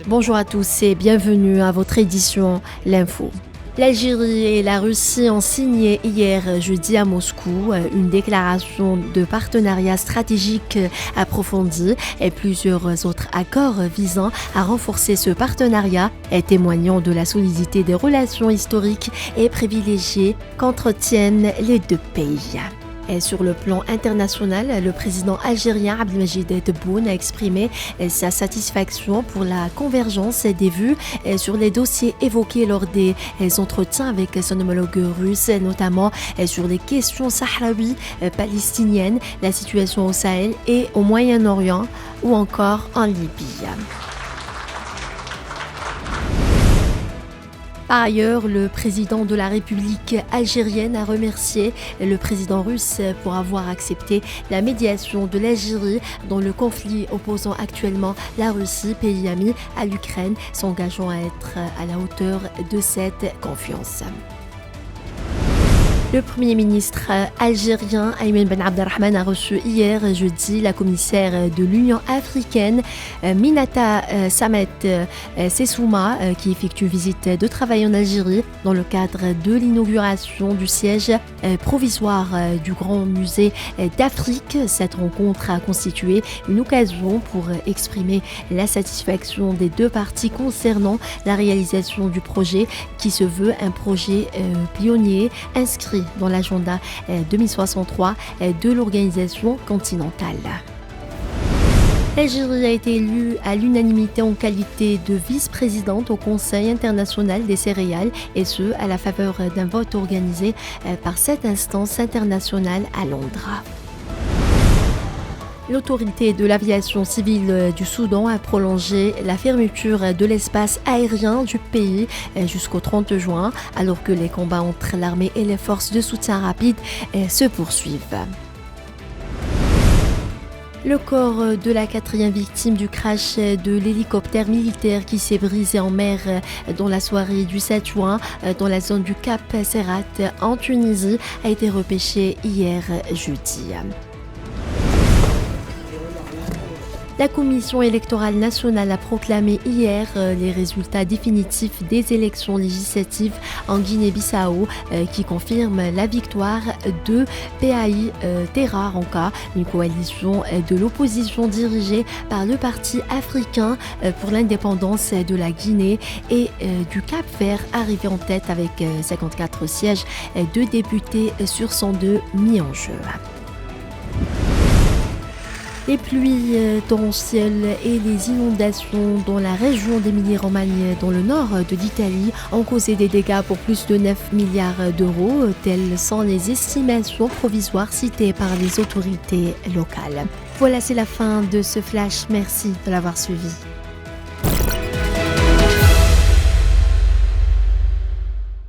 Bonjour à tous et bienvenue à votre édition L'Info. L'Algérie et la Russie ont signé hier jeudi à Moscou une déclaration de partenariat stratégique approfondi et plusieurs autres accords visant à renforcer ce partenariat et témoignant de la solidité des relations historiques et privilégiées qu'entretiennent les deux pays. Et sur le plan international, le président algérien Abdelmadjid Tebboune a exprimé sa satisfaction pour la convergence des vues sur les dossiers évoqués lors des entretiens avec son homologue russe, notamment sur les questions sahraouis, palestiniennes, la situation au Sahel et au Moyen-Orient ou encore en Libye. Par ailleurs, le président de la République algérienne a remercié le président russe pour avoir accepté la médiation de l'Algérie dans le conflit opposant actuellement la Russie, pays ami, à l'Ukraine, s'engageant à être à la hauteur de cette confiance. Le Premier ministre algérien Ayman Ben Abdelrahman a reçu hier jeudi la commissaire de l'Union africaine Minata Samet Sessouma qui effectue une visite de travail en Algérie dans le cadre de l'inauguration du siège provisoire du Grand Musée d'Afrique. Cette rencontre a constitué une occasion pour exprimer la satisfaction des deux parties concernant la réalisation du projet qui se veut un projet pionnier inscrit dans l'agenda 2063 de l'organisation continentale. L'Algérie a été élue à l'unanimité en qualité de vice-présidente au Conseil international des céréales et ce, à la faveur d'un vote organisé par cette instance internationale à Londres. L'autorité de l'aviation civile du Soudan a prolongé la fermeture de l'espace aérien du pays jusqu'au 30 juin, alors que les combats entre l'armée et les forces de soutien rapide se poursuivent. Le corps de la 4e victime du crash de l'hélicoptère militaire qui s'est brisé en mer dans la soirée du 7 juin dans la zone du Cap Serrat en Tunisie a été repêché hier jeudi. La Commission électorale nationale a proclamé hier les résultats définitifs des élections législatives en Guinée-Bissau qui confirment la victoire de PAI Terra Ranka, une coalition de l'opposition dirigée par le Parti africain pour l'indépendance de la Guinée et du Cap-Vert, arrivé en tête avec 54 sièges de députés sur 102 mis en jeu. Les pluies torrentielles et les inondations dans la région d'Émilie-Romagne, dans le nord de l'Italie, ont causé des dégâts pour plus de 9 milliards d'euros, telles sont les estimations provisoires citées par les autorités locales. Voilà, c'est la fin de ce flash. Merci de l'avoir suivi.